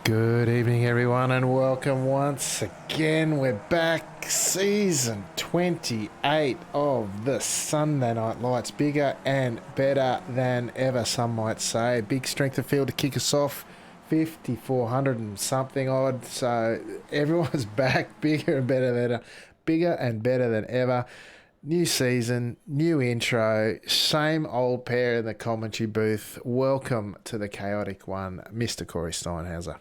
Good evening, everyone, and welcome once again. We're back, season 28 of the Sunday Night Lights. Bigger and better than ever, some might say. Big strength of field to kick us off, 5,400 and something odd. So everyone's back, bigger and better than ever. New season, new intro, same old pair in the commentary booth. Welcome to the chaotic one, Mr. Corey Steinhauser.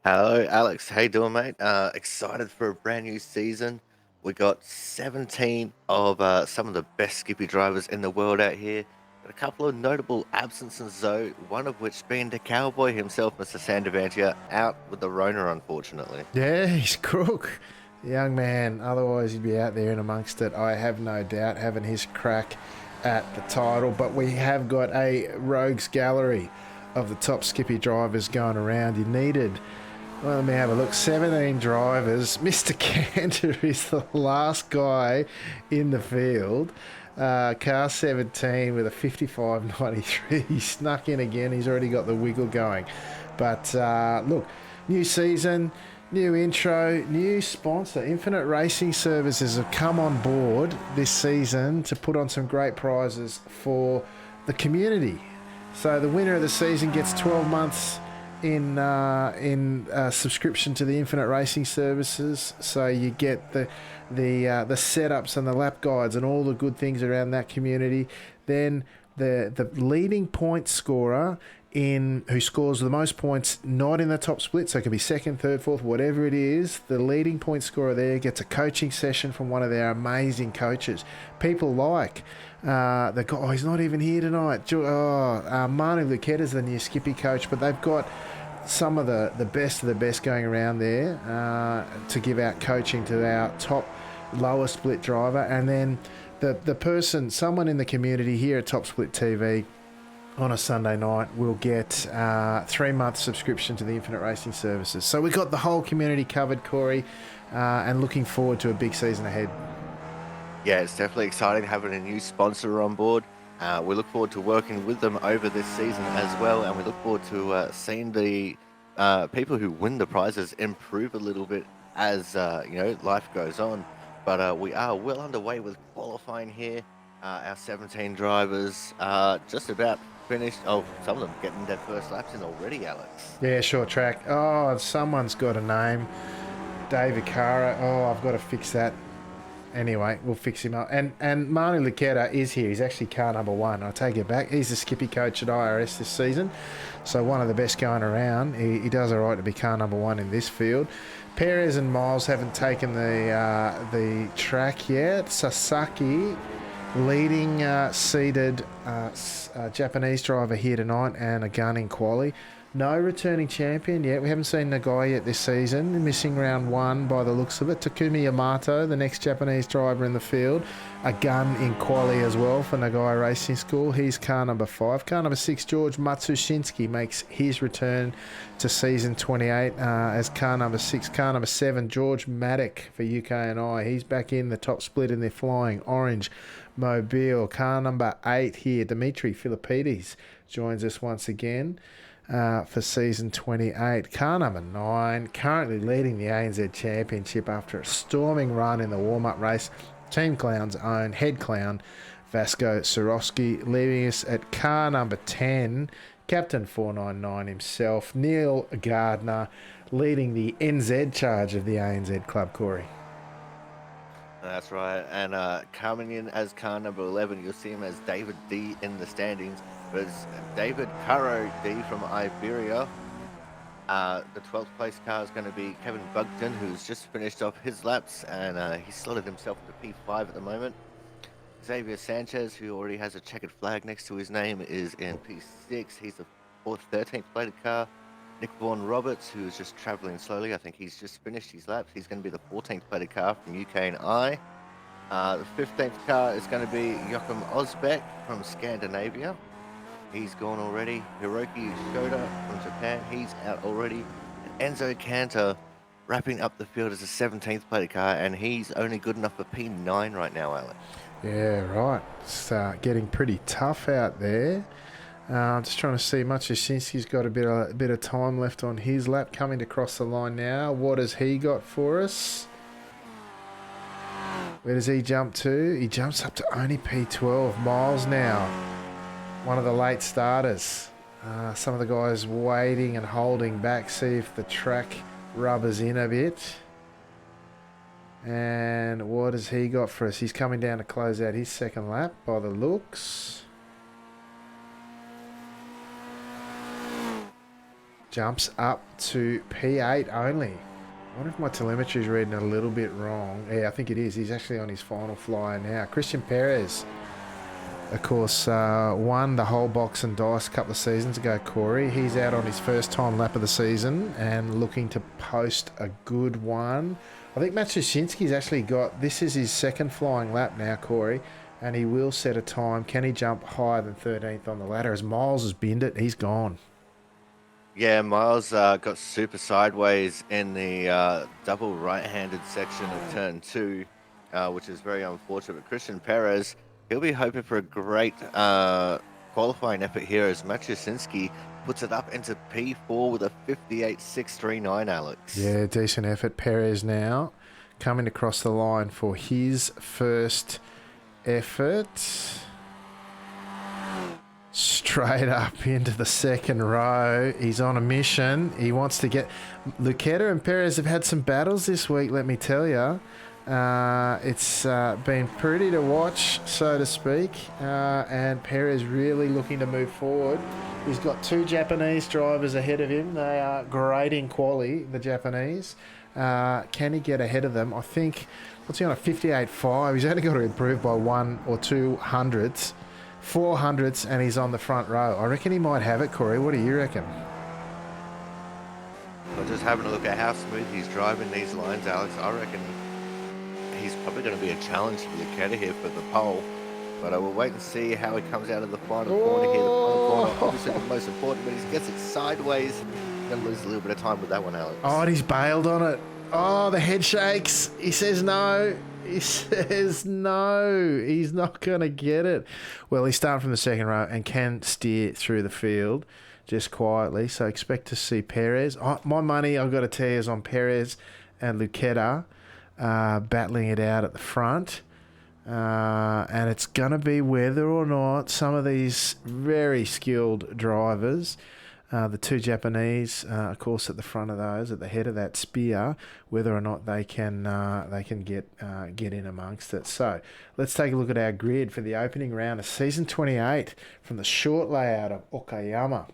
Hello, Alex. How you doing, mate? Excited for a brand new season. We got 17 of some of the best skippy drivers in the world out here. Got a couple of notable absences, though, one of which being the cowboy himself, Mr. Sandavantia, out with the Rona, unfortunately. Yeah, he's crook. Young man, otherwise he'd be out there in amongst it, I have no doubt, having his crack at the title. But we have got a rogues gallery of the top skippy drivers going around. You needed, well, let me have a look, 17 drivers. Mr. Cantor is the last guy in the field. Car 17 with a 55.93. He snuck in again. He's already got the wiggle going. But look, new season, new intro, new sponsor. Infinite Racing Services have come on board this season to put on some great prizes for the community. So the winner of the season gets 12 months in subscription to the Infinite Racing Services. So you get the setups and the lap guides and all the good things around that community. Then the leading point scorer who scores the most points, not in the top split, so it can be second, third, fourth, whatever it is, the leading point scorer there gets a coaching session from one of their amazing coaches. People like the guy, he's not even here tonight. Manu Luquetta's the new Skippy coach, but they've got some of the best of the best going around there to give out coaching to our top lower split driver. And then someone in the community here at Top Split TV on a Sunday night will get 3-month subscription to the Infinite Racing Services. So we've got the whole community covered, Corey, and looking forward to a big season ahead. Yeah, it's definitely exciting having a new sponsor on board. We look forward to working with them over this season as well, and we look forward to seeing the people who win the prizes improve a little bit as life goes on. But we are well underway with qualifying here. Our 17 drivers just about finished. Oh, some of them getting their first laps in already, Alex. Yeah, short track. Oh, someone's got a name. David Cara. Oh, I've got to fix that. Anyway, we'll fix him up. And Manu Luquetta is here. He's actually car number 1. I take it back. He's the skippy coach at IRS this season. So one of the best going around. He does all right to be car number 1 in this field. Perez and Miles haven't taken the track yet. Sasaki, leading seeded Japanese driver here tonight, and a gun in quali. No returning champion yet. We haven't seen Nagai yet this season. Missing round 1 by the looks of it. Takumi Yamato, the next Japanese driver in the field. A gun in quali as well for Nagai Racing School. He's car number 5. Car number 6, George Matsushinsky, makes his return to season 28 as car number 6. Car number 7, George Maddock for UK&I. He's back in the top split in their flying orange Mobile. Car number 8 here, Dimitri Philippides, joins us once again for season 28. Car number 9, currently leading the ANZ Championship after a storming run in the warm-up race. Team Clown's own head clown, Vasco Sorosky, leaving us at car number 10, Captain 499 himself, Neil Gardner, leading the NZ charge of the ANZ Club, Corey. That's right. And coming in as car number 11, you'll see him as David D in the standings. But it's David Caro D from Iberia. The 12th place car is going to be Kevin Bugton, who's just finished off his laps, and he slotted himself to P5 at the moment. Xavier Sanchez, who already has a checkered flag next to his name, is in P6. He's the 13th plated car. Nick Vaughan Roberts, who is just travelling slowly. I think he's just finished his laps. He's going to be the 14th plated car from UK&I. The 15th car is going to be Joachim Osbeck from Scandinavia. He's gone already. Hiroki Shoda from Japan. He's out already. And Enzo Cantor wrapping up the field as a 17th plated car, and he's only good enough for P9 right now, Alex. Yeah, right. It's getting pretty tough out there. I'm just trying to see. Matushinsky's got a bit of time left on his lap, coming to cross the line now. What has he got for us? Where does he jump to? He jumps up to only P12 miles now. One of the late starters. Some of the guys waiting and holding back, see if the track rubbers in a bit. And what has he got for us? He's coming down to close out his second lap by the looks. Jumps up to P8 only. I wonder if my telemetry is reading a little bit wrong. Yeah, I think it is. He's actually on his final flyer now. Christian Perez, of course, won the whole box and dice a couple of seasons ago, Corey. He's out on his first time lap of the season and looking to post a good one. I think Matushinsky's actually got, this is his second flying lap now, Corey, and he will set a time. Can he jump higher than 13th on the ladder? As Miles has binned it, he's gone. Yeah, Miles got super sideways in the double right-handed section of turn 2, which is very unfortunate. But Christian Perez, he'll be hoping for a great qualifying effort here as Matushinsky puts it up into P4 with a 58.639, Alex. Yeah, decent effort. Perez now coming across the line for his first effort. Straight up into the second row. He's on a mission. He wants to get... Lucetta and Perez have had some battles this week, let me tell you. It's been pretty to watch, so to speak. And Perez really looking to move forward. He's got two Japanese drivers ahead of him. They are great in quali, the Japanese. Can he get ahead of them? I think... What's he on? A 58.5. He's only got to improve by 1 or 2 hundredths. 4 hundredths, and he's on the front row. I reckon he might have it, Corey. What do you reckon? Well, just having a look at how smooth he's driving these lines, Alex, I reckon he's probably going to be a challenge for Lucetta here for the pole. But I will wait and see how he comes out of the final corner here. The final corner, obviously the most important, but he gets it sideways. Going to lose a little bit of time with that one, Alex. Oh, and he's bailed on it. Oh, the head shakes. He says no. He says no. He's not going to get it. Well, he's starting from the second row and can steer through the field just quietly. So expect to see Perez. Oh, my money, I've got to tell you, is on Perez and Lucetta battling it out at the front. And it's going to be whether or not some of these very skilled drivers, the two Japanese, of course, at the front of those, at the head of that spear, whether or not they can get in amongst it. So let's take a look at our grid for the opening round of season 28 from the short layout of Okayama.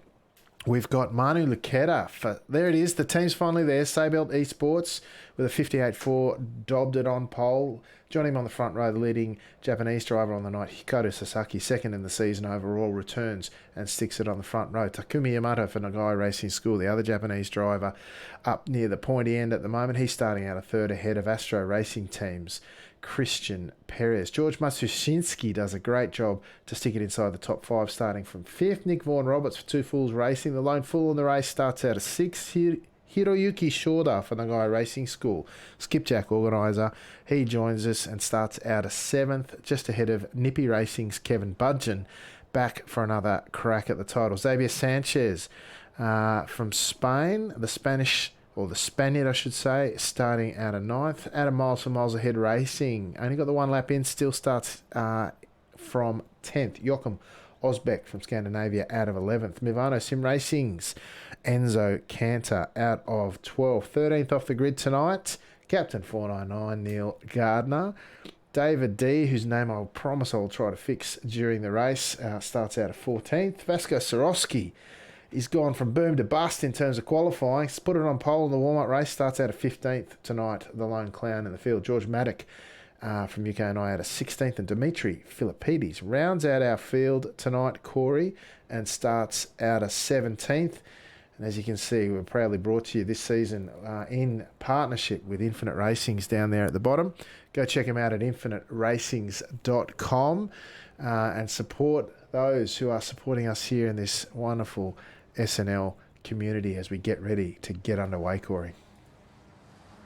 We've got Manu Lucetta. There it is. The team's finally there. Saybelt Esports with a 58.4 dobbed it on pole. Join him on the front row, the leading Japanese driver on the night, Hikaru Sasaki, second in the season overall, returns and sticks it on the front row. Takumi Yamato for Nagai Racing School, the other Japanese driver, up near the pointy end at the moment. He's starting out a third ahead of Astro Racing Team's Christian Perez. George Matushinsky does a great job to stick it inside the top 5, starting from 5th. Nick Vaughan Roberts for Two Fools Racing. The lone fool in the race starts out at 6th. Hiroyuki Shorda for Nagai Racing School, skipjack organiser. He joins us and starts out a 7th, just ahead of Nippy Racing's Kevin Budgeon, back for another crack at the title. Xavier Sanchez from Spain, the Spaniard, I should say, starting out a 9th. Adam Miles from Miles Ahead Racing, only got the one lap in, still starts from 10th. Joachim Osbeck from Scandinavia out of 11th. Mivano Sim Racing's Enzo Cantor out of 12th. 13th off the grid tonight, Captain 499 Neil Gardner. David D, whose name I'll promise I'll try to fix during the race, starts out of 14th. Vasco Sorosky, he's gone from boom to bust in terms of qualifying. He's put it on pole in the warm-up race, starts out of 15th tonight, the lone clown in the field. George Maddock from UK and I out of 16th, and Dimitri Philippides rounds out our field tonight, Corey, and starts out of 17th. And as you can see, we're proudly brought to you this season in partnership with Infinite Racings down there at the bottom. Go check them out at infiniteracings.com and support those who are supporting us here in this wonderful SNL community as we get ready to get underway, Corey.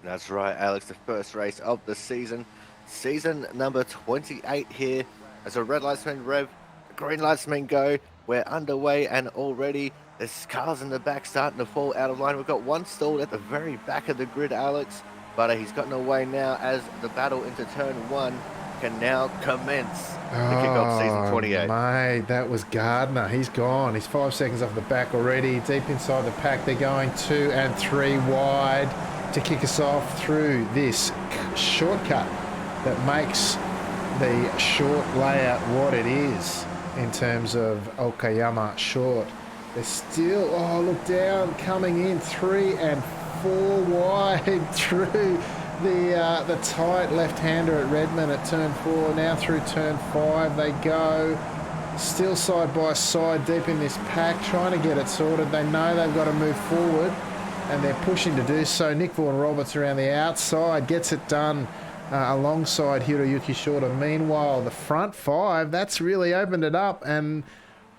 That's right, Alex. The first race of the season. Season number 28 here. As the red lights mean rev, the green lights mean go. We're underway, and already there's cars in the back starting to fall out of line. We've got one stalled at the very back of the grid, Alex, but he's gotten away now as the battle into turn 1 can now commence to kick off season 28. Mate, that was Gardner. He's gone. He's 5 seconds off the back already. Deep inside the pack, they're going 2 and 3 wide to kick us off through this shortcut that makes the short layout what it is in terms of Okayama short. They're still, oh, look down, coming in 3 and 4 wide through the tight left-hander at Redmond at turn 4. Now through turn 5 they go. Still side by side deep in this pack, trying to get it sorted. They know they've got to move forward, and they're pushing to do so. Nick Vaughan Roberts around the outside gets it done alongside Hiroyuki Shorter. Meanwhile, the front 5, that's really opened it up, and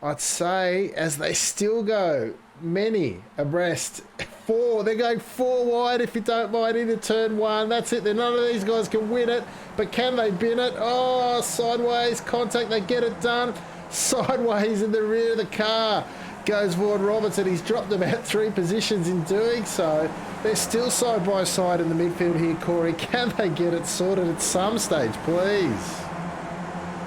I'd say as they still go many abreast, 4, they're going 4 wide if you don't mind into turn 1. That's it. None of these guys can win it, but can they bin it? Oh, sideways contact, they get it done. Sideways in the rear of the car goes Vaughan Roberts, and he's dropped about 3 positions in doing so. They're still side by side in the midfield here, Corey. Can they get it sorted at some stage, please?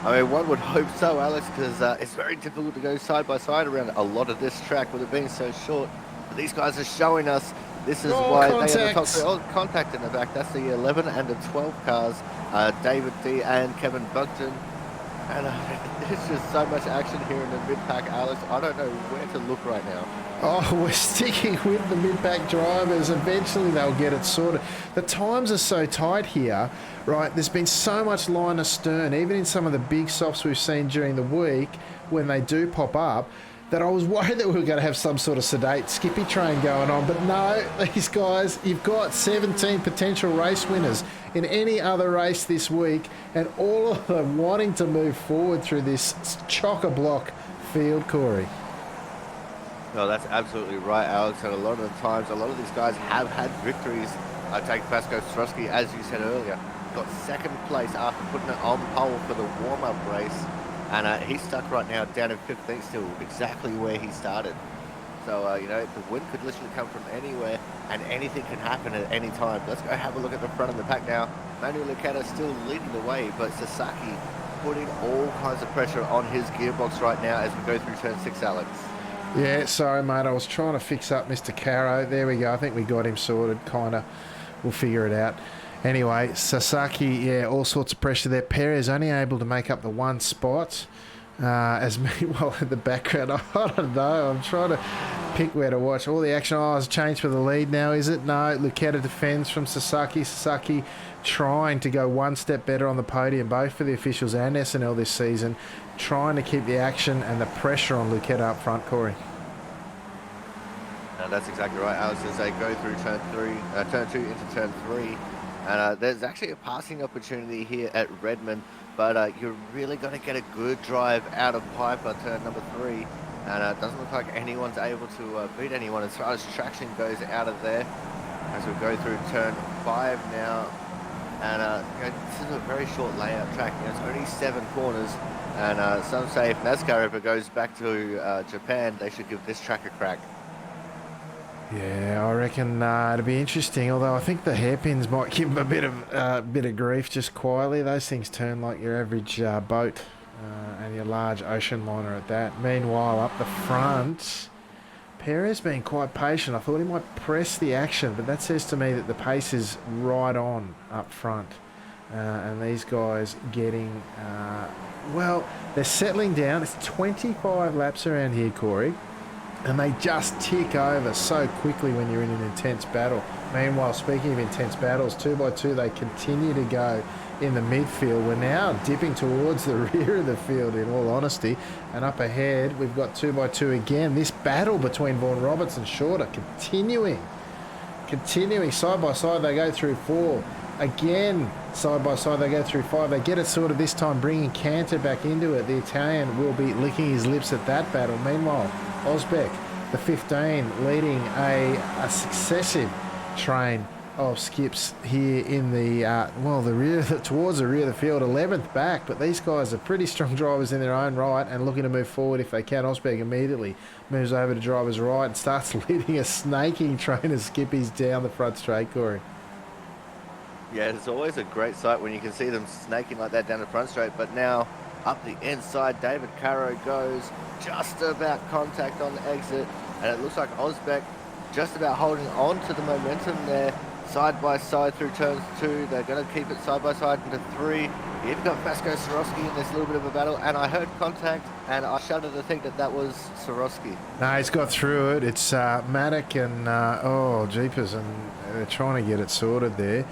I mean, one would hope so, Alex, because it's very difficult to go side by side around a lot of this track with it being so short. But these guys are showing us this is why contact. they are the top 3. Oh, contact in the back. That's the 11 and the 12 cars. David D and Kevin Bugton. And there's just so much action here in the mid-pack, Alex. I don't know where to look right now. Oh, we're sticking with the mid-pack drivers. Eventually they'll get it sorted. The times are so tight here, right? There's been so much line astern, even in some of the big softs we've seen during the week when they do pop up, that I was worried that we were going to have some sort of sedate skippy train going on. But no, these guys, you've got 17 potential race winners in any other race this week, and all of them wanting to move forward through this chock-a-block field, Corey. No, that's absolutely right, Alex. And a lot of the times, a lot of these guys have had victories. Take Pasco Strusky, as you said earlier, got 2nd place after putting it on pole for the warm-up race. And he's stuck right now down in 15th still, exactly where he started. So, you know, the win could literally come from anywhere, and anything can happen at any time. Let's go have a look at the front of the pack now. Manuel Lucetta still leading the way, but Sasaki putting all kinds of pressure on his gearbox right now as we go through turn 6, Alex. Yeah, sorry, mate. I was trying to fix up Mr. Caro. There we go. I think we got him sorted, kind of. We'll figure it out. Anyway, Sasaki, yeah, all sorts of pressure there. Perez only able to make up the 1 spot. As meanwhile in the background, I don't know. I'm trying to pick where to watch. All the action. Oh, it's changed for the lead now, is it? No, Lucetta defends from Sasaki. Sasaki trying to go 1 step better on the podium, both for the officials and SNL this season, trying to keep the action and the pressure on Lucetta up front, Corey. That's exactly right, Alex, as they go through turn 2 into turn 3. And there's actually a passing opportunity here at Redmond, but you're really going to get a good drive out of Piper, turn number 3. And it doesn't look like anyone's able to beat anyone as far as traction goes out of there. As we go through turn 5 now. And you know, this is a very short layout track. You know, it's only 7 corners. And some say if NASCAR ever goes back to Japan, they should give this track a crack. Yeah, I reckon it'll be interesting. Although I think the hairpins might give them a bit of grief just quietly. Those things turn like your average boat and your large ocean liner at that. Meanwhile, up the front, Perez being quite patient. I thought he might press the action, but that says to me that the pace is right on up front. And these guys getting, well, they're settling down. It's 25 laps around here, Corey. And they just tick over so quickly when you're in an intense battle. Meanwhile, speaking of intense battles, 2 by 2, they continue to go in the midfield. We're now dipping towards the rear of the field, in all honesty. And up ahead, we've got 2 by 2 again. This battle between Vaughan Roberts and Shorter continuing. Side by side, they go through 4. Again, side by side, they go through 5. They get it sorted this time, bringing Cantor back into it. The Italian will be licking his lips at that battle. Meanwhile, Osbeck, the 15, leading a successive train of skips here in the well, the rear, towards the rear of the field, 11th back. But these guys are pretty strong drivers in their own right and looking to move forward if they can. Osberg immediately moves over to driver's right and starts leading a snaking train of skippies down the front straight, Corey. Yeah, it's always a great sight when you can see them snaking like that down the front straight. But now up the inside, David Caro goes just about contact on the exit. And it looks like Osbeck just about holding on to the momentum there. Side by side through turns 2. They're going to keep it side by side into 3. You even got Vasco Sorowski in this little bit of a battle. And I heard contact, and I shudder to think that that was Sorowski. No, he's got through it. It's Maddock and, oh, jeepers, and they're trying to get it sorted there.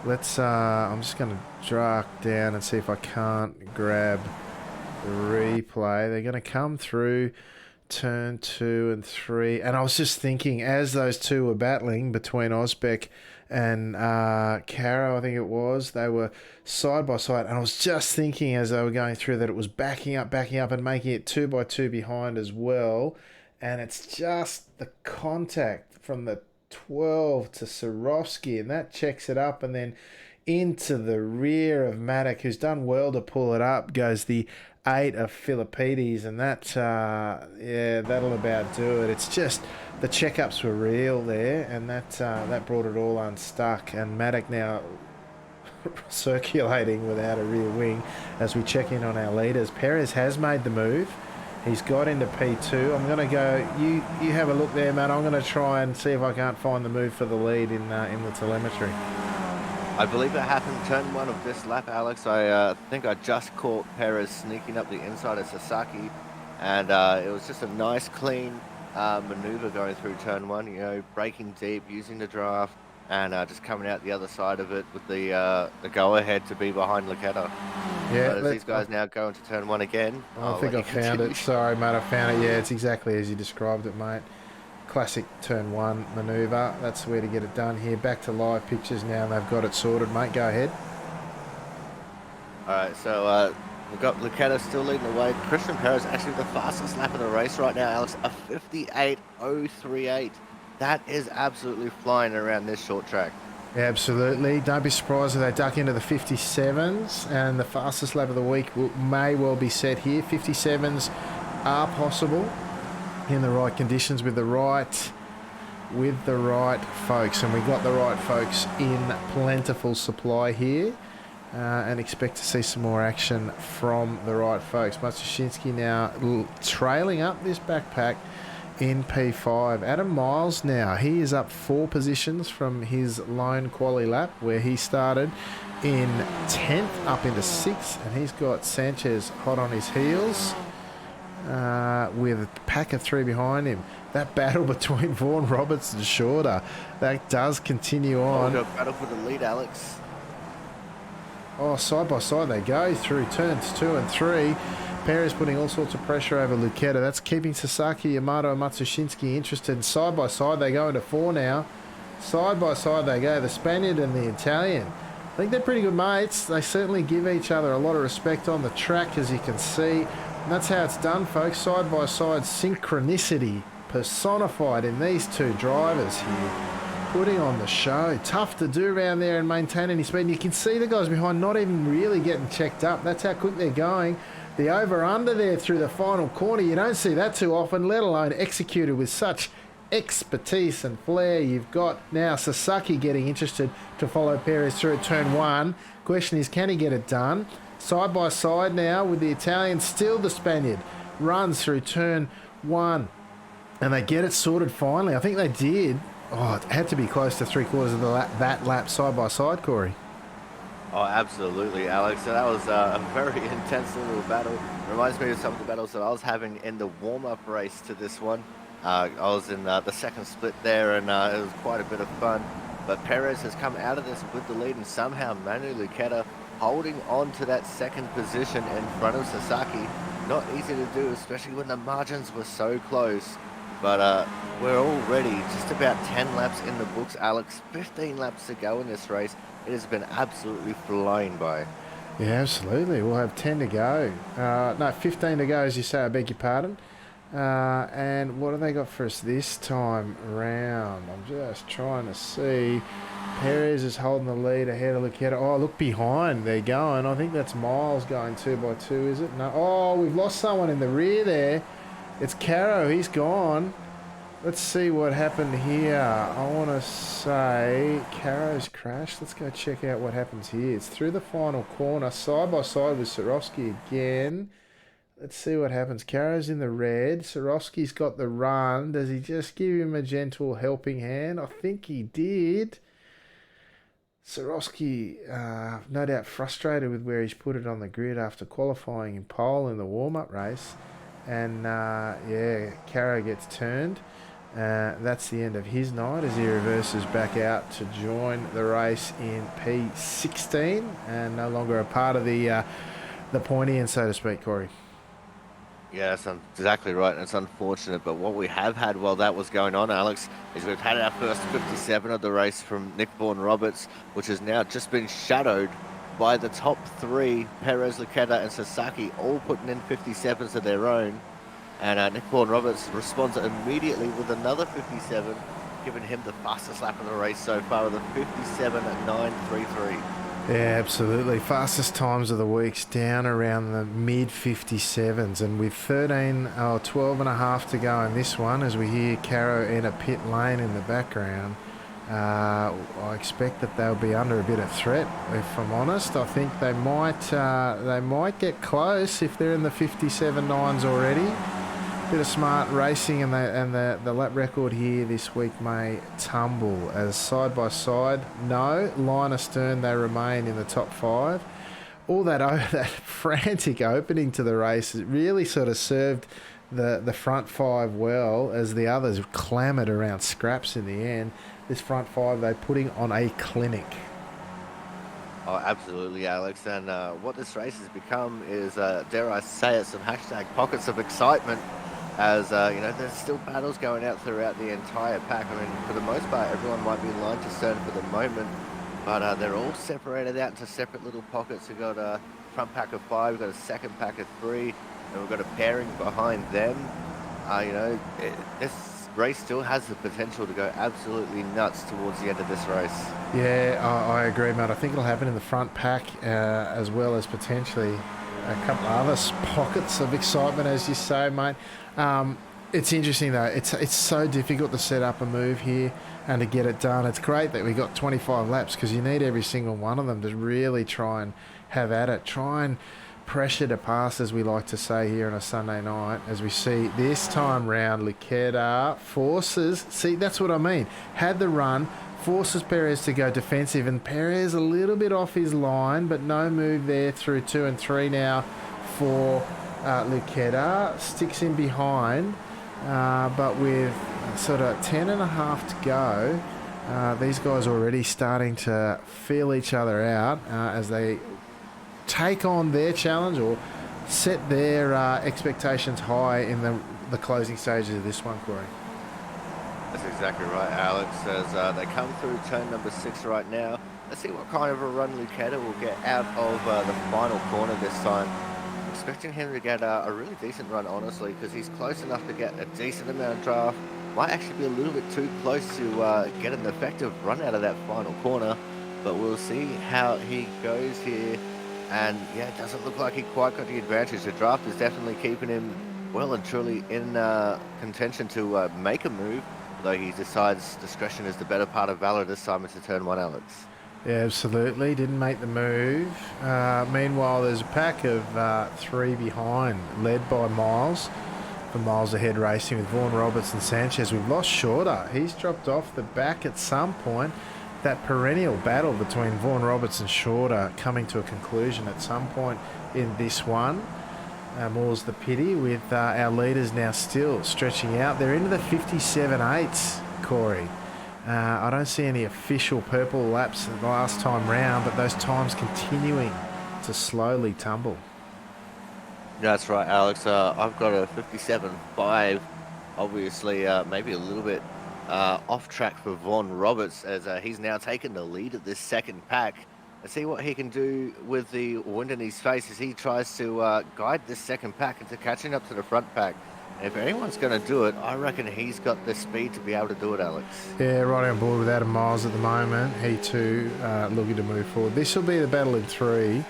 Let's, I'm just going to drag down and see if I can't grab the replay. They're going to come through turn 2 and 3. And I was just thinking, as those two were battling between Osbeck and Caro, I think it was, they were side by side. And I was just thinking as they were going through that it was backing up and making it 2 by 2 behind as well. And it's just the contact from the 12 to Sorowski, and that checks it up, and then into the rear of Maddock, who's done well to pull it up, goes the 8 of Philippides, and that, yeah, that'll about do it. It's just the checkups were real there, and that brought it all unstuck, and Maddock now circulating without a rear wing as we check in on our leaders. Perez has made the move. He's got into P2. I'm going to go, you have a look there, Matt. I'm going to try and see if I can't find the move for the lead in the telemetry. I believe it happened turn 1 of this lap, Alex. I think I just caught Perez sneaking up the inside of Sasaki, and it was just a nice, clean maneuver going through turn 1, you know, braking deep, using the draft, and just coming out the other side of it with the go-ahead to be behind Lucetta. Yeah, as these guys now go into turn 1 again. I think I found it. Sorry, mate, I found it. Yeah, it's exactly as you described it, mate. Classic turn 1 manoeuvre. That's where to get it done here. Back to live pictures now, and they've got it sorted, mate. Go ahead. All right, so we've got Lucetta still leading the way. Christian Perez actually the fastest lap of the race right now, Alex, a 58.038. That is absolutely flying around this short track. Absolutely. Don't be surprised if they duck into the 57s, and the fastest lap of the week may well be set here. 57s are possible in the right conditions with the right folks, and we got the right folks in plentiful supply here, and expect to see some more action from the right folks. Matsushinsky now trailing up this backpack in P5. Adam Miles now, he is up 4 positions from his lone quali lap where he started in 10th up into 6th, and he's got Sanchez hot on his heels with a pack of 3 behind him. That battle between Vaughan, Roberts and Shorter, that does continue on. Oh, battle for the lead, Alex. Oh, side by side they go through turns 2 and 3. Perez putting all sorts of pressure over Lucetta. That's keeping Sasaki, Yamato and Matsushinsky interested. Side by side they go into 4 now. Side by side they go, the Spaniard and the Italian. I think they're pretty good mates. They certainly give each other a lot of respect on the track, as you can see. And that's how it's done, folks. Side by side synchronicity personified in these two drivers here. Putting on the show. Tough to do around there and maintain any speed. And you can see the guys behind not even really getting checked up. That's how quick they're going. The over-under there through the final corner, you don't see that too often, let alone executed with such expertise and flair. You've got now Sasaki getting interested to follow Perez through at turn 1. Question is, can he get it done? Side by side now with the Italian, still the Spaniard runs through turn 1. And they get it sorted finally. I think they did. Oh, it had to be close to 3/4 of that lap side by side, Corey. Oh, absolutely, Alex. So that was a very intense little battle. Reminds me of some of the battles that I was having in the warm-up race to this one. I was in the second split there, and it was quite a bit of fun. But Perez has come out of this with the lead, and somehow Manu Lucetta holding on to that second position in front of Sasaki. Not easy to do, especially when the margins were so close. But we're already just about 10 laps in the books, Alex. 15 laps to go in this race. It has been absolutely flying by. Yeah, absolutely. We'll have 10 to go. No, 15 to go, as you say. I beg your pardon. And what have they got for us this time round? I'm just trying to see. Perez is holding the lead ahead of Lucetta. Oh, look behind. They're going. I think that's Miles going 2x2, is it? No. Oh, we've lost someone in the rear there. It's Caro. He's gone. Let's see what happened here. I want to say Caro's crashed. Let's go check out what happens here. It's through the final corner, side by side with Swarovski again. Let's see what happens. Caro's in the red. Swarovski's got the run. Does he just give him a gentle helping hand? I think he did. Swarovski, no doubt frustrated with where he's put it on the grid after qualifying in pole in the warm-up race. And, yeah, Caro gets turned. That's the end of his night as he reverses back out to join the race in P16 and no longer a part of the pointy end, so to speak, Corey. Yeah, that's exactly right, and it's unfortunate. But what we have had while that was going on, Alex, is we've had our first 57 of the race from Nick Vaughan-Roberts, which has now just been shadowed by the top three, Perez, Lucetta, and Sasaki, all putting in 57s of their own. And Nick Vaughan-Roberts responds immediately with another 57, giving him the fastest lap of the race so far with a 57.933. Yeah, absolutely. Fastest times of the week's down around the mid 57s, and with 12 and a half to go in this one, as we hear Caro enter pit lane in the background, I expect that they'll be under a bit of threat. If I'm honest, I think they might get close if they're in the 57.9s already. Bit of smart racing, and the lap record here this week may tumble as side by side. No, line astern, they remain in the top five. All that frantic opening to the race, it really sort of served the front five well as the others clamoured around scraps in the end. This front five, they're putting on a clinic. Oh, absolutely, Alex. And what this race has become is, dare I say it, some hashtag pockets of excitement. As, there's still battles going out throughout the entire pack. I mean, for the most part, everyone might be in line to stern for the moment, but they're all separated out into separate little pockets. We've got a front pack of 5, we've got a second pack of 3, and we've got a pairing behind them. This race still has the potential to go absolutely nuts towards the end of this race. Yeah, I agree, mate. I think it'll happen in the front pack as well as potentially a couple of other pockets of excitement, as you say, mate. It's interesting, though. It's so difficult to set up a move here and to get it done. It's great that we got 25 laps because you need every single one of them to really try and have at it. Try and pressure to pass, as we like to say here on a Sunday night, as we see this time round, Lucetta forces... See, that's what I mean. Had the run, forces Perez to go defensive, and Perez a little bit off his line, but no move there through 2 and 3 now for Lucetta. Sticks in behind, but with sort of 10 and a half to go, these guys are already starting to feel each other out as they take on their challenge or set their expectations high in the closing stages of this one, Corey. That's exactly right, Alex. As they come through turn number 6 right now, let's see what kind of a run Lucetta will get out of the final corner this time. I'm expecting him to get a really decent run, honestly, because he's close enough to get a decent amount of draft. Might actually be a little bit too close to get an effective run out of that final corner, but we'll see how he goes here. And yeah, it doesn't look like he quite got the advantage. The draft is definitely keeping him well and truly in contention to make a move, though he decides discretion is the better part of valor this time into turn 1, Alex. Yeah, absolutely. Didn't make the move. Meanwhile, there's a pack of 3 behind, led by Miles. For Miles ahead racing with Vaughan-Roberts and Sanchez. We've lost Shorter. He's dropped off the back at some point. That perennial battle between Vaughan-Roberts and Shorter coming to a conclusion at some point in this one. More's the pity with our leaders now still stretching out. They're into the 57.8s, Corey. I don't see any official purple laps the last time round, but those times continuing to slowly tumble. That's right, Alex. I've got a 57.5. Obviously, maybe a little bit off track for Vaughan-Roberts as he's now taken the lead of this second pack. Let's see what he can do with the wind in his face as he tries to guide this second pack into catching up to the front pack. If anyone's going to do it, I reckon he's got the speed to be able to do it, Alex. Yeah, right on board with Adam Miles at the moment. He too looking to move forward. This will be the battle in 3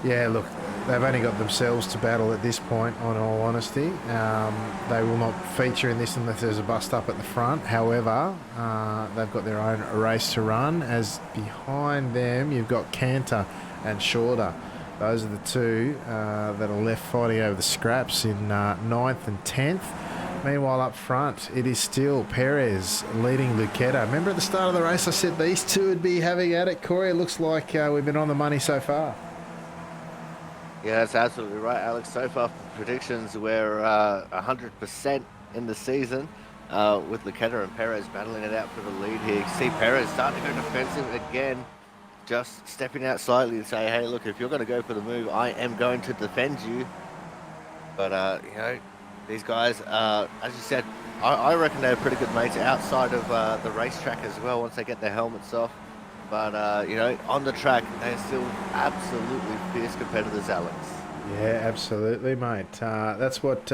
yeah, look, they've only got themselves to battle at this point, on all honesty. They will not feature in this unless there's a bust up at the front. However, they've got their own race to run, as behind them you've got Cantor and Shorter. Those are the two that are left fighting over the scraps in 9th and 10th. Meanwhile, up front, it is still Perez leading Luqueta. Remember at the start of the race I said these two would be having at it, Corey? It looks like we've been on the money so far. Yeah, that's absolutely right, Alex. So far, predictions, we're 100% in the season with Luqueta and Perez battling it out for the lead here. You can see Perez starting to go defensive again, just stepping out slightly and say, hey, look, if you're going to go for the move, I am going to defend you. But, you know, these guys, as you said, I reckon they're pretty good mates outside of the racetrack as well once they get their helmets off. But, you know, on the track, they're still absolutely fierce competitors, Alex. Yeah, absolutely, mate. That's what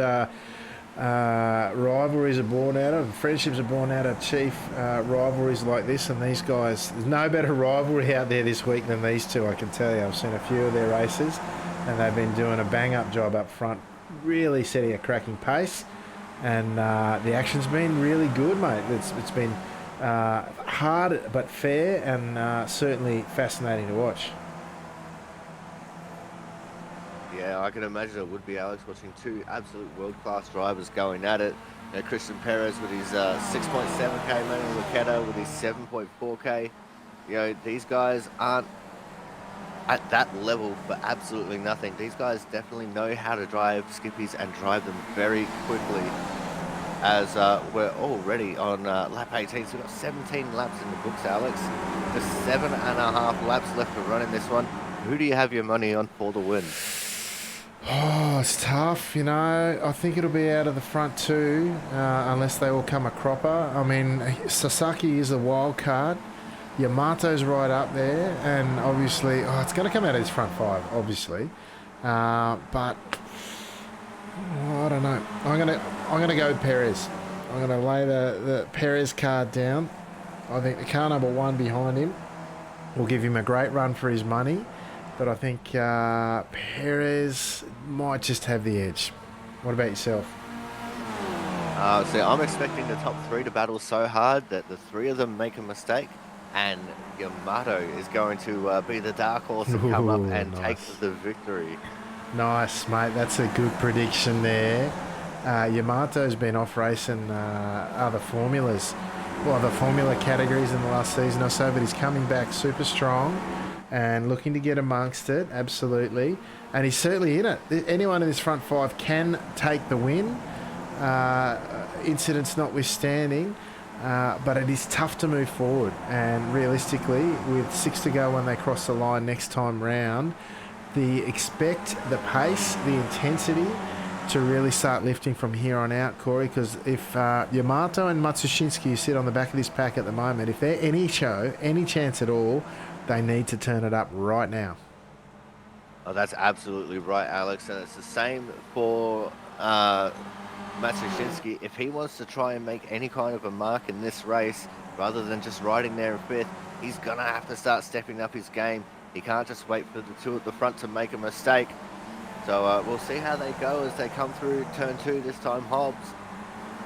rivalries are born out of. Friendships are born out of chief rivalries like this. And these guys, there's no better rivalry out there this week than these two, I can tell you. I've seen a few of their races, and they've been doing a bang-up job up front, really setting a cracking pace. And the action's been really good, mate. It's been hard but fair, and certainly fascinating to watch. Yeah, I can imagine it would be, Alex, watching two absolute world-class drivers going at it. You know, Christian Perez with his 6.7k, Manuel Luqueta with his 7.4k. You know, these guys aren't at that level for absolutely nothing. These guys definitely know how to drive skippies and drive them very quickly. As we're already on lap 18, so we've got 17 laps in the books, Alex. Just 7.5 laps left to run in this one. Who do you have your money on for the win? Oh, it's tough, you know. I think it'll be out of the front two, unless they all come a cropper. I mean, Sasaki is a wild card. Yamato's right up there, and obviously, it's going to come out of his front 5, obviously. But I don't know. I'm gonna go Perez. I'm gonna lay the Perez card down. I think the car number 1 behind him will give him a great run for his money, but I think Perez might just have the edge. What about yourself? So I'm expecting the top 3 to battle so hard that the 3 of them make a mistake, and Yamato is going to be the dark horse to come up and take the victory. Nice, mate. That's a good prediction there. Yamato's been off racing other formulas, the formula categories in the last season or so, but he's coming back super strong and looking to get amongst it, absolutely. And he's certainly in it. Anyone in this front 5 can take the win, incidents notwithstanding, but it is tough to move forward. And realistically, with 6 to go when they cross the line next time round, expect the pace, the intensity to really start lifting from here on out, Corey, because if Yamato and Matsushinsky sit on the back of this pack at the moment, if they're any chance at all, they need to turn it up right now. Oh, that's absolutely right, Alex, and it's the same for Matsushinsky. If he wants to try and make any kind of a mark in this race, rather than just riding there in 5th, he's going to have to start stepping up his game. He can't just wait for the 2 at the front to make a mistake. So we'll see how they go as they come through turn 2, this time Hobbs,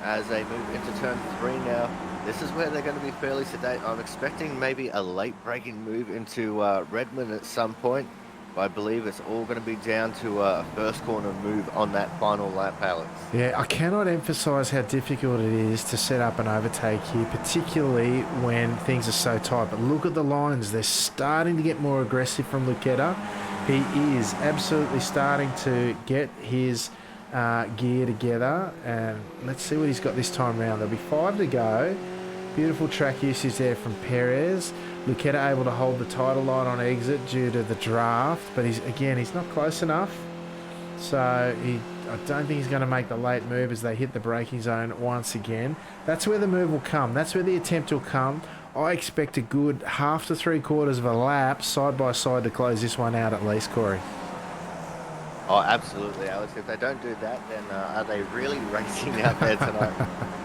as they move into turn 3 now. This is where they're going to be fairly sedate. I'm expecting maybe a late braking move into Redmond at some point. But I believe it's all going to be down to a first corner move on that final lap, Alex. Yeah, I cannot emphasise how difficult it is to set up an overtake here, particularly when things are so tight. But look at the lines. They're starting to get more aggressive from Luqueta. He is absolutely starting to get his gear together. And let's see what he's got this time round. There'll be 5 to go. Beautiful track usage there from Perez. Luqueta able to hold the title line on exit due to the draft, but he's not close enough. So I don't think he's going to make the late move as they hit the braking zone once again. That's where the move will come. That's where the attempt will come. I expect a good half to 3/4 of a lap side by side to close this one out at least, Corey. Oh, absolutely, Alex. If they don't do that, then are they really racing out there tonight?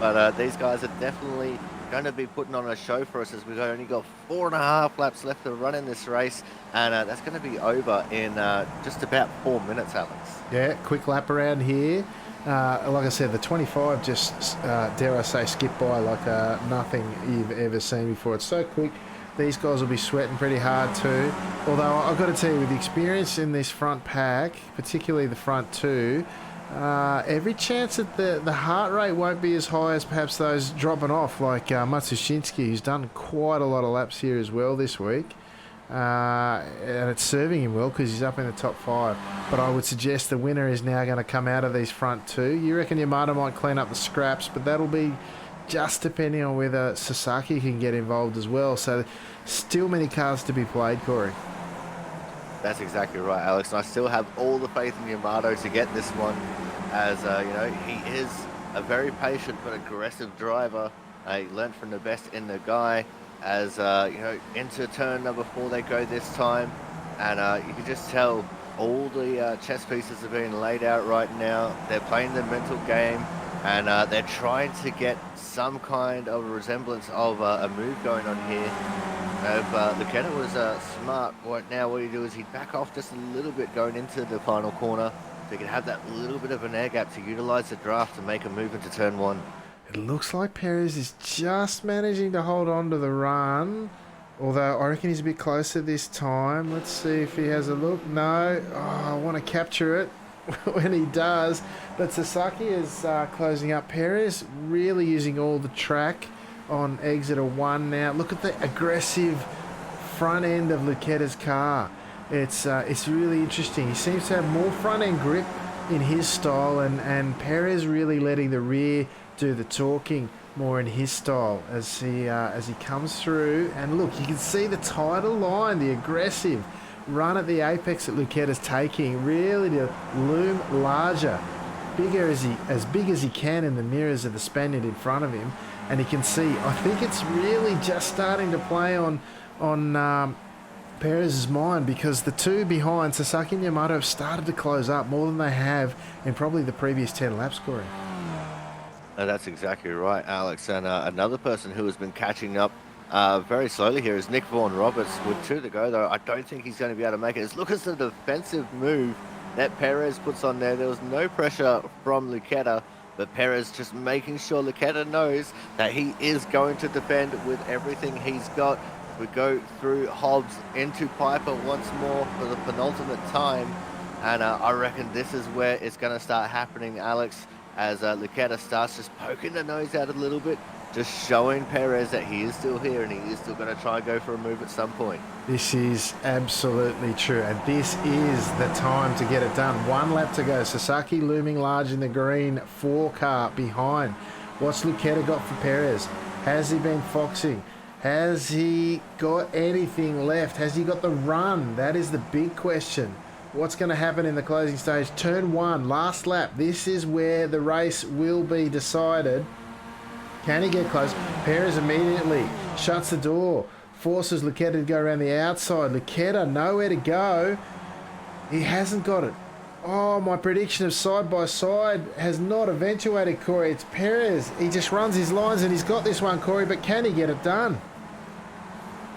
But these guys are definitely going to be putting on a show for us as we've only got 4.5 laps left to run in this race. And that's going to be over in just about 4 minutes, Alex. Yeah, quick lap around here. Like I said, the 25 just, dare I say, skipped by like nothing you've ever seen before. It's so quick. These guys will be sweating pretty hard too. Although I've got to tell you, with the experience in this front pack, particularly the front two, every chance that the heart rate won't be as high as perhaps those dropping off, like Matsushinsky, who's done quite a lot of laps here as well this week. And it's serving him well because he's up in the top 5. But I would suggest the winner is now going to come out of these front two. You reckon Yamato might clean up the scraps, but that'll be just depending on whether Sasaki can get involved as well. So still many cards to be played, Corey. That's exactly right, Alex. And I still have all the faith in Yamato to get this one, as you know, he is a very patient but aggressive driver. He learned from the best in the guy. As you know, into turn number 4 they go this time, and you can just tell all the chess pieces are being laid out right now. They're playing the mental game, and they're trying to get some kind of a resemblance of a move going on here. If Lucetta was smart right now, what you do is he'd back off just a little bit going into the final corner, so you can have that little bit of an air gap to utilize the draft to make a move into turn 1. It looks like Perez is just managing to hold on to the run, although I reckon he's a bit closer this time. Let's see if he has a look. No. Oh, I want to capture it when he does. But Sasaki is closing up. Perez really using all the track on exit 1 now. Look at the aggressive front end of Lucetta's car. It's really interesting. He seems to have more front end grip in his style, and Perez really letting the rear do the talking more in his style as he comes through. And look, you can see the title line, the aggressive run at the apex that Lucetta's taking, really to loom larger, as big as he can in the mirrors of the Spaniard in front of him. And you can see, I think it's really just starting to play on Perez's mind, because the two behind, Sasaki and Yamato, have started to close up more than they have in probably the previous 10 laps, Corey. That's exactly right, Alex. And another person who has been catching up very slowly here is Nick Vaughan Roberts. With 2 to go, though, I don't think he's going to be able to make it. Look at the defensive move that Perez puts on there. There was no pressure from Lucetta, but Perez just making sure Lucetta knows that he is going to defend with everything he's got. We go through Hobbs into Piper once more for the penultimate time. And I reckon this is where it's going to start happening, Alex, as Lucetta starts just poking the nose out a little bit, just showing Perez that he is still here and he is still going to try and go for a move at some point. This is absolutely true, and this is the time to get it done. 1 lap to go. Sasaki looming large in the green 4 car behind. What's Lucetta got for Perez? Has he been foxing? Has he got anything left? Has he got the run? That is the big question. What's going to happen in the closing stage? Turn 1, last lap. This is where the race will be decided. Can he get close? Perez immediately shuts the door, forces Lucetta to go around the outside. Lucetta nowhere to go. He hasn't got it. Oh, my prediction of side by side has not eventuated, Corey. It's Perez. He just runs his lines and he's got this one, Corey, but can he get it done?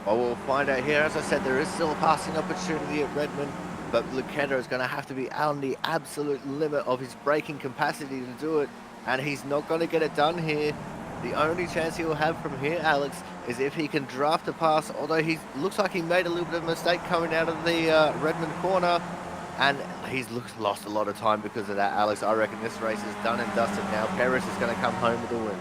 Well, we'll find out here. As I said, there is still a passing opportunity at Redmond, but Lucetta is going to have to be on the absolute limit of his braking capacity to do it, and he's not going to get it done here. The only chance he will have from here, Alex, is if he can draft a pass, although he looks like he made a little bit of a mistake coming out of the Redmond corner, and he's lost a lot of time because of that, Alex. I reckon this race is done and dusted now. Perez is going to come home with a win.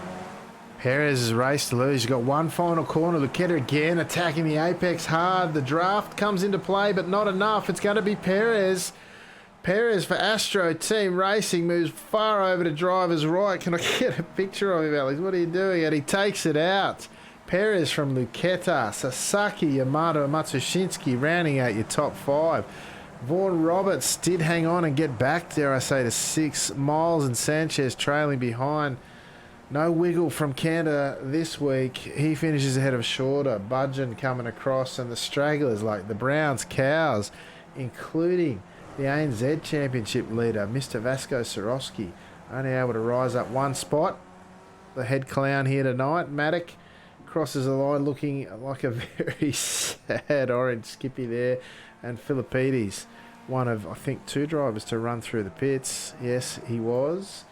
Perez's race to lose. He's got one final corner. Lucetta again attacking the apex hard. The draft comes into play, but not enough. It's going to be Perez. Perez for Astro Team Racing moves far over to driver's right. Can I get a picture of him, Alex? What are you doing? And he takes it out. Perez from Lucetta, Sasaki, Yamato, and Matsushinsky rounding out your top 5. Vaughan Roberts did hang on and get back, dare I say, to 6. Miles and Sanchez trailing behind. No wiggle from Canada this week. He finishes ahead of Shorter. Budgeon coming across, and the stragglers like the Browns, Cows, including The ANZ Championship leader, Mr. Vasco Soroski, only able to rise up one spot. The head clown here tonight, Maddock, crosses the line looking like a very sad orange Skippy there. And Philippides, one of, I think, two drivers to run through the pits. Yes, he was.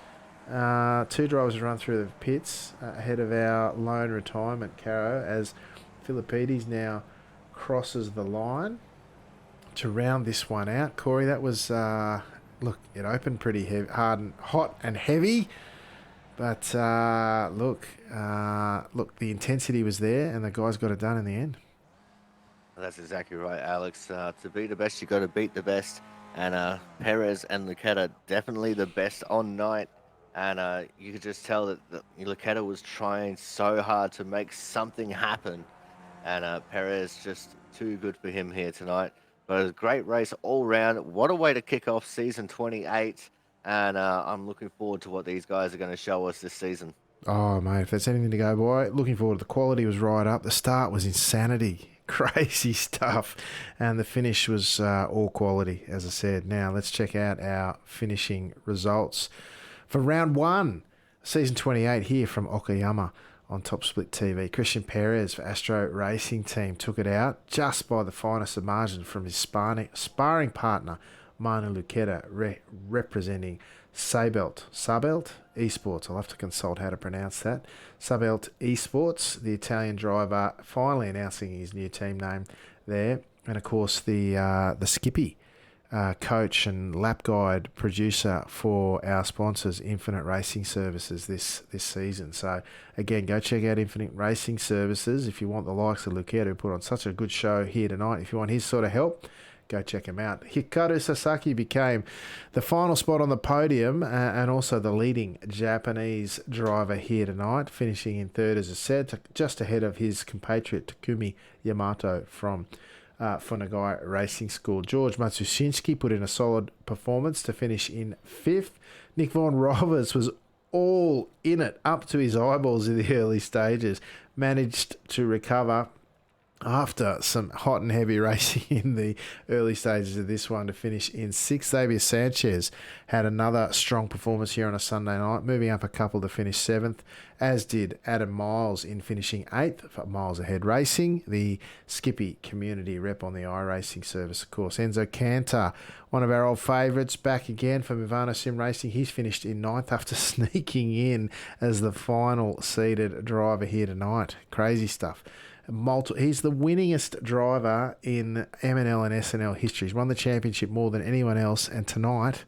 Two drivers to run through the pits ahead of our lone retirement, Caro, as Philippides now crosses the line to round this one out. Corey, that was, look, it opened pretty heavy, hard and hot and heavy. But look, the intensity was there, and the guys got it done in the end. That's exactly right, Alex. To be the best, you got to beat the best. And Perez and Lucetta definitely the best on night. And you could just tell that Lucetta was trying so hard to make something happen. And Perez just too good for him here tonight. But it was a great race all round. What a way to kick off season 28. And I'm looking forward to what these guys are going to show us this season. Oh, mate, if there's anything to go by, looking forward. The quality was right up. The start was insanity. Crazy stuff. And the finish was all quality, as I said. Now, let's check out our finishing results for round one, season 28 here from Okayama on Top Split TV. Christian Perez for Astro Racing Team took it out just by the finest of margin from his sparring partner, Manu Lucetta, representing Sabelt Esports. I'll have to consult how to pronounce that. Sabelt Esports, the Italian driver, finally announcing his new team name there. And of course, the Skippy, coach and lap guide producer for our sponsors, Infinite Racing Services, this season. So again, go check out Infinite Racing Services if you want the likes of Lucetta, who put on such a good show here tonight. If you want his sort of help, go check him out. Hikaru Sasaki became the final spot on the podium and also the leading Japanese driver here tonight, finishing in third, as I said, just ahead of his compatriot Takumi Yamato from Funagai Racing School. George Matsushinsky put in a solid performance to finish in fifth. Nick Vaughan Roberts was all in it, up to his eyeballs in the early stages, managed to recover after some hot and heavy racing in the early stages of this one to finish in sixth. Xavier Sanchez had another strong performance here on a Sunday night, moving up a couple to finish seventh, as did Adam Miles in finishing eighth for Miles Ahead Racing, the Skippy community rep on the iRacing service, of course. Enzo Cantor, one of our old favourites, back again for Movano Sim Racing. He's finished in ninth after sneaking in as the final seeded driver here tonight. Crazy stuff. He's the winningest driver in MNL and SNL history. He's won the championship more than anyone else, and tonight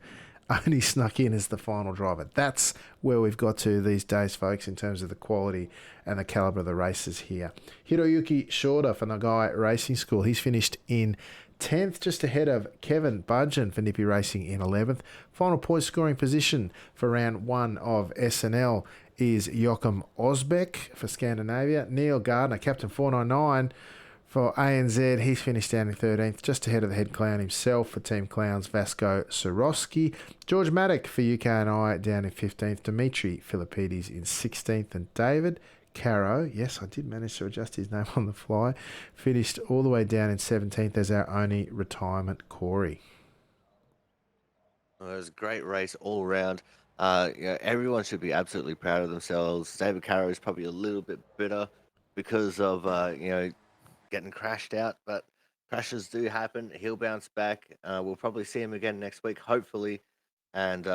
only snuck in as the final driver. That's where we've got to these days, folks, in terms of the quality and the calibre of the races here. Hiroyuki Shorter for Nagai Racing School. He's finished in 10th, just ahead of Kevin Budgeon for Nippy Racing in 11th. Final point scoring position for round one of SNL is Joachim Osbeck for Scandinavia. Neil Gardner, Captain 499 for ANZ. He's finished down in 13th, just ahead of the head clown himself for Team Clowns, Vasco Soroski. George Maddock for UK&I down in 15th. Dimitri Philippides in 16th. And David Caro, yes, I did manage to adjust his name on the fly, finished all the way down in 17th as our only retirement Corey. Well, it was a great race all around. Everyone should be absolutely proud of themselves. David Carroll is probably a little bit bitter because of getting crashed out, but crashes do happen. He'll bounce back. We'll probably see him again next week, hopefully, and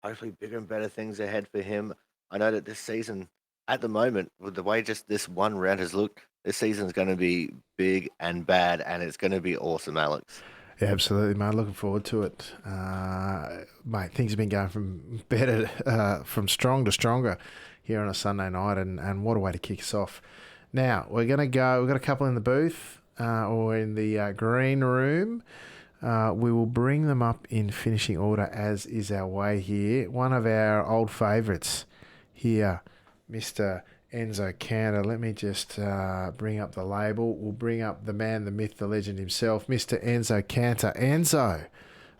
hopefully bigger and better things ahead for him. I know that this season, at the moment, with the way just this one round has looked, this season's going to be big and bad, and it's going to be awesome, Alex. Yeah, absolutely, mate. Looking forward to it. Mate, things have been going from strong to stronger here on a Sunday night, and what a way to kick us off. Now, we're going to go, we've got a couple in the booth or in the green room. We will bring them up in finishing order, as is our way here. One of our old favourites here, Mr. Enzo Cantor. Let me just bring up the label. We'll bring up the man, the myth, the legend himself, Mr. Enzo Cantor. Enzo,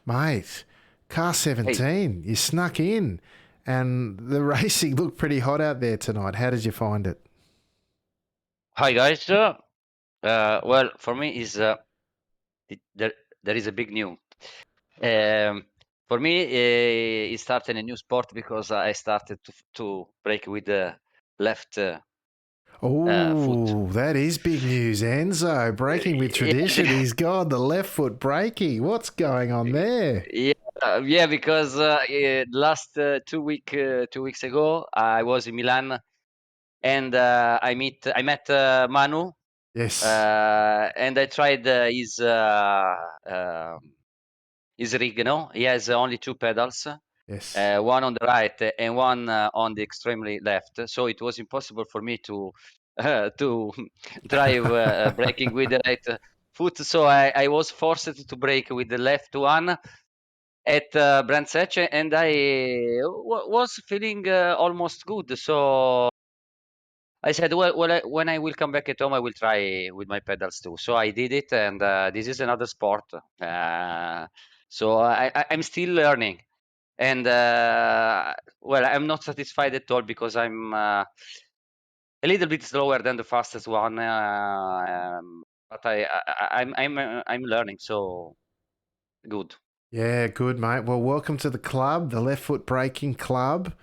mate, car 17, you snuck in, and the racing looked pretty hot out there tonight. How did you find it? Hi guys. Well, for me is there is a big new. Um, for me, it started a new sport because I started to break with the left foot. Oh, that is big news, Enzo. Breaking with tradition. Yeah, He's got the left foot breaking. What's going on there? yeah, yeah. Because last 2 weeks ago, I was in Milan and I met Manu, Yes, and I tried his rig. You know, he has only two pedals. yes. One on the right and one on the extremely left. So it was impossible for me to drive braking with the right foot. So I was forced to brake with the left one at Brands Hatch, and I was feeling almost good. So I said, well, when I will come back at home, I will try with my pedals too. So I did it, and this is another sport. So I'm still learning. And well, I'm not satisfied at all because I'm a little bit slower than the fastest one, but I'm learning, so good. Yeah, good, mate. Well, welcome to the club, the Left Foot Breaking Club.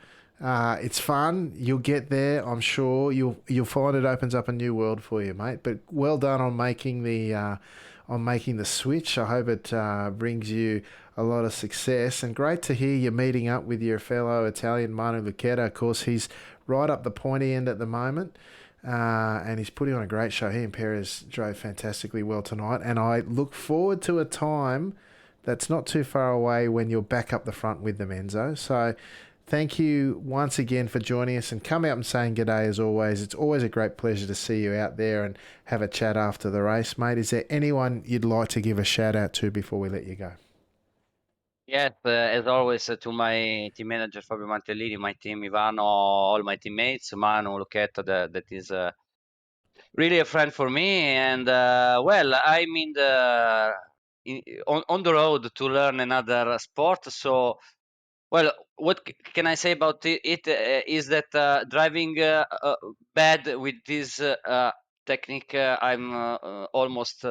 It's fun. You'll get there, I'm sure. You'll find it opens up a new world for you, mate. But well done on making the switch. I hope it brings you a lot of success. And great to hear you meeting up with your fellow Italian Manu Lucchetta. Of course, he's right up the pointy end at the moment. And he's putting on a great show. He and Perez drove fantastically well tonight. And I look forward to a time that's not too far away when you're back up the front with them, Enzo. So thank you once again for joining us and come out and saying g'day as always. It's always a great pleasure to see you out there and have a chat after the race, mate. Is there anyone you'd like to give a shout out to before we let you go? Yes, as always, to my team manager Fabio Mantellini, my team Ivano, all my teammates, Manu Lucchetta, that is really a friend for me. And well, I'm on the road to learn another sport. So, well, what can I say about it is that driving bad with this technique, I'm almost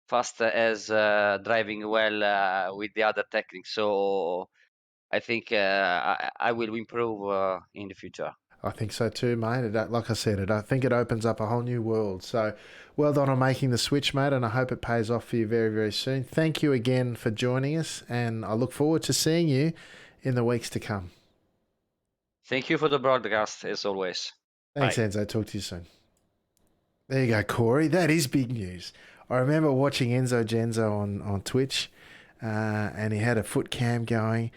fast as driving well with the other technique. So I think I will improve in the future. I think so too, mate. Like I said, I think it opens up a whole new world. So well done on making the switch, mate, and I hope it pays off for you very, very soon. Thank you again for joining us, and I look forward to seeing you in the weeks to come. Thank you for the broadcast, as always. Thanks, Bye. Enzo. Talk to you soon. There you go, Corey. That is big news. I remember watching Enzo Genzo on Twitch, and he had a foot cam going,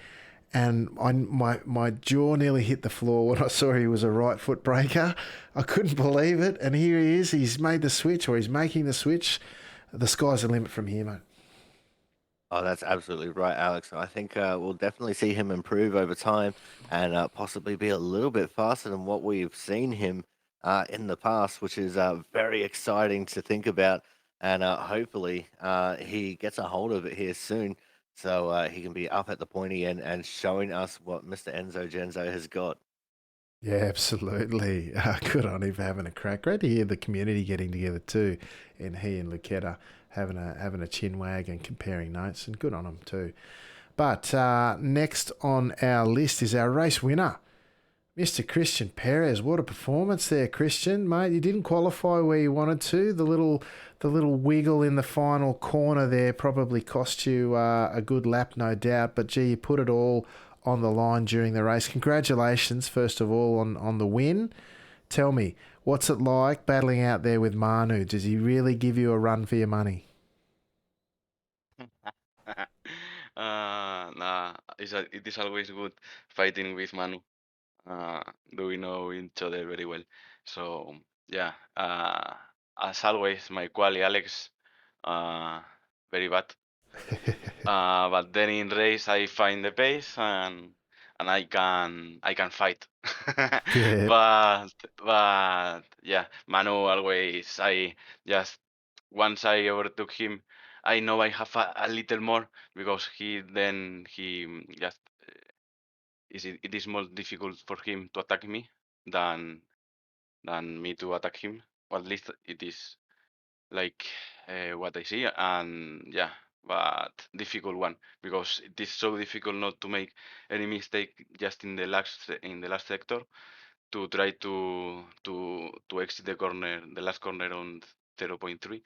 and my jaw nearly hit the floor when I saw he was a right foot breaker. I couldn't believe it, and here he is. He's made the switch, or he's making the switch. The sky's the limit from here, mate. Oh, that's absolutely right, Alex. I think we'll definitely see him improve over time and possibly be a little bit faster than what we've seen him in the past, which is very exciting to think about. And hopefully he gets a hold of it here soon so he can be up at the pointy end and showing us what Mr. Enzo Genzo has got. Yeah, absolutely. Good on him for having a crack. Great to hear the community getting together too, and he and Lucetta having a chin wag and comparing notes, and good on him too. But next on our list is our race winner, Mr. Christian Perez. What a performance there, Christian, mate. You didn't qualify where you wanted to. The little wiggle in the final corner there probably cost you a good lap, no doubt. But gee, you put it all on the line during the race. Congratulations, first of all, on the win. Tell me, what's it like battling out there with Manu? Does he really give you a run for your money? Nah, it is always good fighting with Manu. Uh, do we know each other very well? So yeah, as always, my quali Alex, uh, very bad. But then in race, I find the pace and I can fight. Yeah. but yeah, Manu always just once I overtook him, I know I have a little more because he just it is more difficult for him to attack me than me to attack him. Or at least it is like what I see. And yeah, but difficult one because it is so difficult not to make any mistake just in the last sector to try to exit the last corner on 0.3,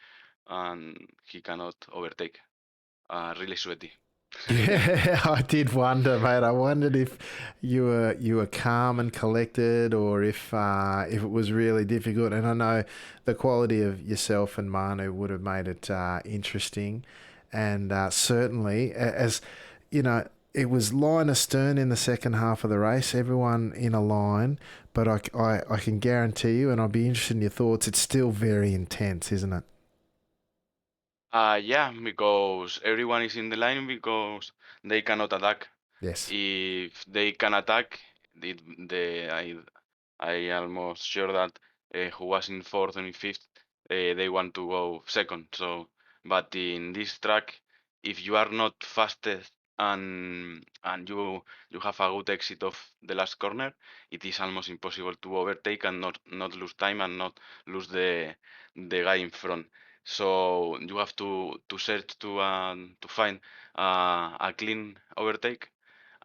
and he cannot overtake. Really sweaty. Yeah, I did wonder, mate. I wondered if you were calm and collected, or if it was really difficult. And I know the quality of yourself and Manu would have made it interesting, and certainly as you know. It was line astern in the second half of the race, everyone in a line, but I can guarantee you, and I'd be interested in your thoughts, it's still very intense, isn't it? Yeah, because everyone is in the line because they cannot attack. Yes. If they can attack, I almost sure that who was in fourth and in fifth, they want to go second. So, but in this track, if you are not fastest and you have a good exit of the last corner, it is almost impossible to overtake and not lose time and not lose the guy in front. So you have to search to find a clean overtake,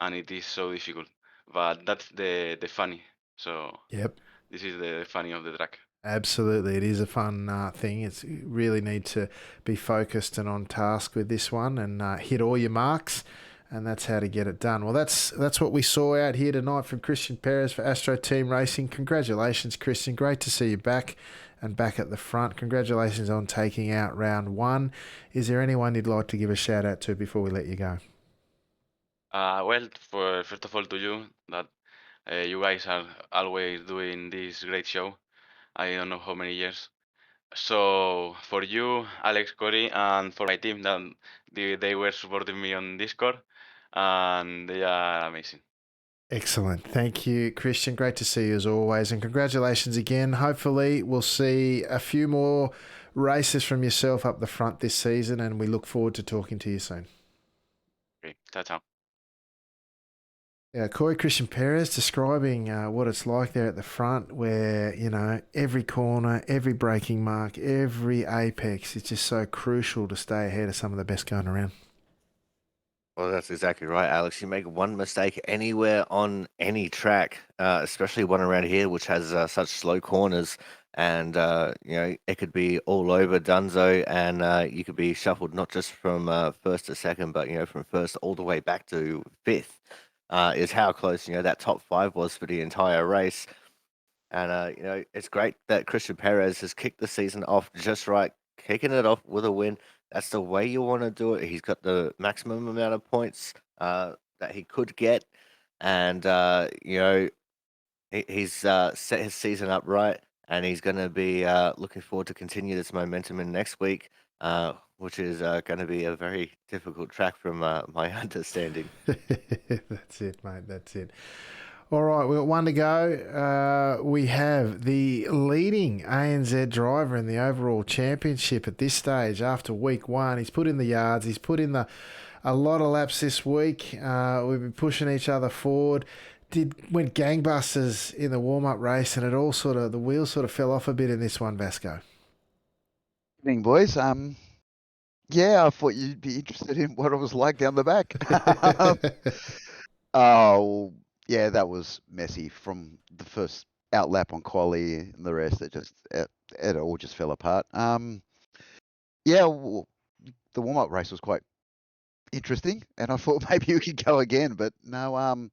and it is so difficult. But that's the funny. So Yep. this is the funny of the track. Absolutely, it is a fun thing. You really need to be focused and on task with this one, and hit all your marks, and that's how to get it done. Well, that's what we saw out here tonight from Christian Perez for Astro Team Racing. Congratulations, Christian! Great to see you back and back at the front. Congratulations on taking out round one. Is there anyone you'd like to give a shout out to before we let you go? Well, for first of all to you that you guys are always doing this great show. I don't know how many years. So for you, Alex, Corey, and for my team that they were supporting me on Discord, and they are amazing. Excellent. Thank you, Christian. Great to see you as always. And congratulations again. Hopefully, we'll see a few more races from yourself up the front this season, and we look forward to talking to you soon. Okay, ciao, ciao. Yeah, Corey Christian Perez describing what it's like there at the front where, every corner, every braking mark, every apex is just so crucial to stay ahead of some of the best going around. Well, that's exactly right, Alex. You make one mistake anywhere on any track, especially one around here, which has such slow corners, and it could be all over Dunzo, and you could be shuffled not just from first to second, but from first all the way back to fifth. Is how close that top five was for the entire race. And it's great that Christian Perez has kicked the season off just right, kicking it off with a win. That's the way you want to do it. He's got the maximum amount of points that he could get, and he's set his season up right, and he's going to be looking forward to continue this momentum in next week, which is going to be a very difficult track from my understanding. That's it, mate. That's it. All right, we've got one to go. We have the leading ANZ driver in the overall championship at this stage after week one. He's put in the yards. He's put in a lot of laps this week. We've been pushing each other forward. Went gangbusters in the warm-up race, and the wheels sort of fell off a bit in this one, Vasco. Evening, boys. Yeah, I thought you'd be interested in what it was like down the back. Oh, yeah, that was messy from the first out lap on quali and the rest. It all just fell apart. Yeah, the warm up race was quite interesting, and I thought maybe we could go again, but no.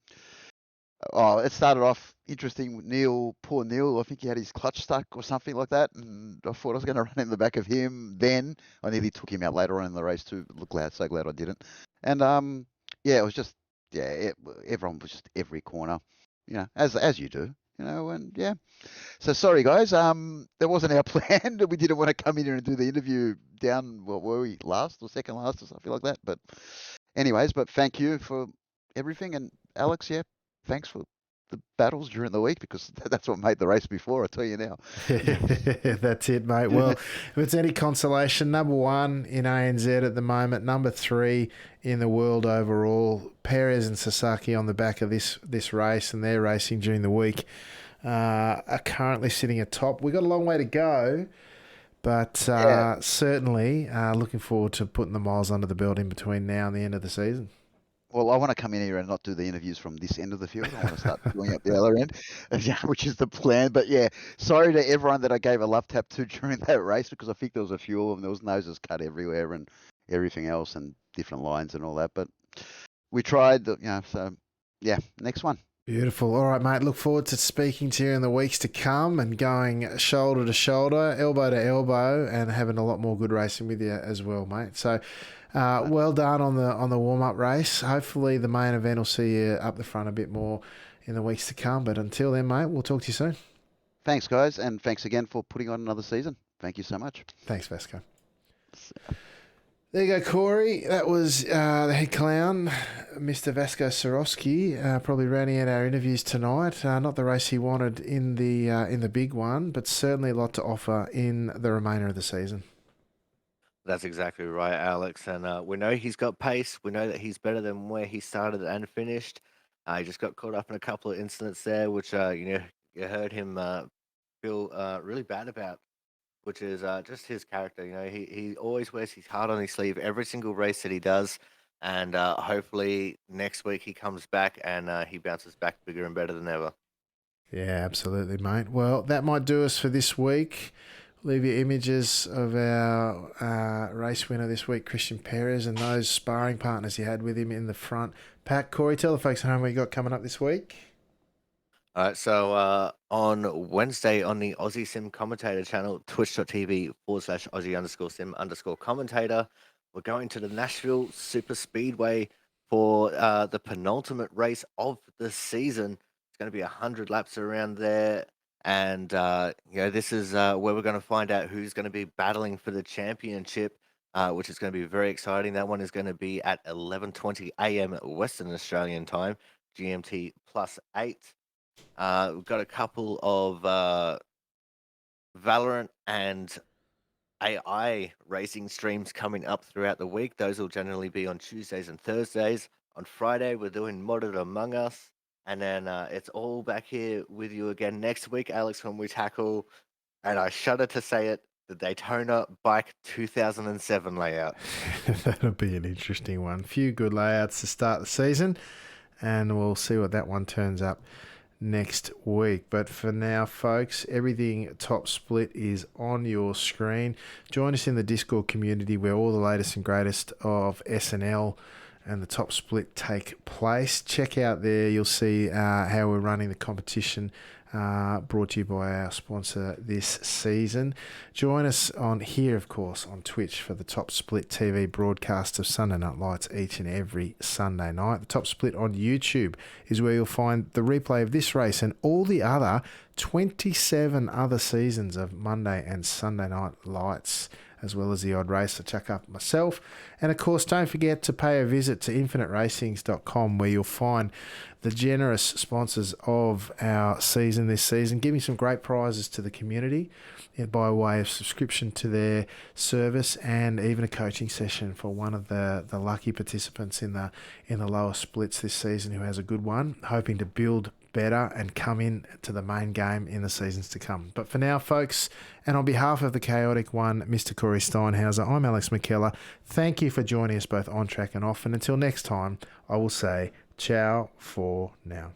Oh, it started off interesting with poor Neil. I think he had his clutch stuck or something like that, and I thought I was going to run in the back of him. Then I nearly took him out later on in the race too. So glad I didn't. And yeah, it was just everyone was just every corner, as you do, and yeah. So sorry guys, that wasn't our plan. We didn't want to come in here and do the interview down. What were we, last or second last or something like that? But anyways, thank you for everything, and Alex, yeah. Thanks for the battles during the week, because that's what made the race before, I tell you now. That's it, mate. Well, if it's any consolation, number one in ANZ at the moment, number three in the world overall. Perez and Sasaki on the back of this race, and they're racing during the week, are currently sitting atop. We've got a long way to go, But Yeah. certainly looking forward to putting the miles under the belt in between now and the end of the season. Well, I want to come in here and not do the interviews from this end of the field. I want to start doing it the other end, yeah, which is the plan. But yeah, sorry to everyone that I gave a love tap to during that race, because I think there was a few of them. There was noses cut everywhere and everything else and different lines and all that. But we tried, so yeah, next one. Beautiful. All right, mate. Look forward to speaking to you in the weeks to come and going shoulder to shoulder, elbow to elbow, and having a lot more good racing with you as well, mate. So, well done on the warm up race. Hopefully, the main event will see you up the front a bit more in the weeks to come. But until then, mate, we'll talk to you soon. Thanks, guys, and thanks again for putting on another season. Thank you so much. Thanks, Vasco. There you go, Corey. That was the head clown, Mr. Vasco Sorowski, probably rounding out our interviews tonight. Not the race he wanted in the big one, but certainly a lot to offer in the remainder of the season. That's exactly right, Alex. And we know he's got pace. We know that he's better than where he started and finished. He just got caught up in a couple of incidents there, which you heard him feel really bad about, which is just his character. He always wears his heart on his sleeve every single race that he does, and hopefully next week he comes back and he bounces back bigger and better than ever. Yeah, absolutely, mate. Well, that might do us for this week. Leave you images of our race winner this week, Christian Perez, and those sparring partners you had with him in the front pack. Corey, tell the folks at home what you got coming up this week. All right, so on Wednesday on the Aussie Sim Commentator channel, twitch.tv/Aussie_Sim_commentator, we're going to the Nashville Super Speedway for the penultimate race of the season. It's going to be 100 laps around there. And, this is where we're going to find out who's going to be battling for the championship, which is going to be very exciting. That one is going to be at 11:20 a.m. Western Australian time, GMT +8. We've got a couple of Valorant and AI racing streams coming up throughout the week. Those will generally be on Tuesdays and Thursdays. On Friday, we're doing Modded Among Us. And then it's all back here with you again next week, Alex, when we tackle, and I shudder to say it, the Daytona Bike 2007 layout. That'll be an interesting one. Few good layouts to start the season, and we'll see what that one turns up next week. But for now, folks, everything Top Split is on your screen. Join us in the Discord community where all the latest and greatest of SNL and the Top Split take place. Check out there. You'll see how we're running the competition, brought to you by our sponsor this season. Join us on here, of course, on Twitch for the Top Split TV broadcast of Sunday Night Lights each and every Sunday night. The Top Split on YouTube is where you'll find the replay of this race and all the other 27 other seasons of Monday and Sunday Night Lights, as well as the odd race I chuck up myself. And of course, don't forget to pay a visit to infiniteracings.com, where you'll find the generous sponsors of our season this season, giving some great prizes to the community by way of subscription to their service, and even a coaching session for one of the lucky participants in the lower splits this season who has a good one, hoping to build better and come in to the main game in the seasons to come. But for now, folks, and on behalf of the chaotic one, Mr. Corey Steinhauser, I'm Alex McKellar. Thank you for joining us both on track and off. And until next time, I will say ciao for now.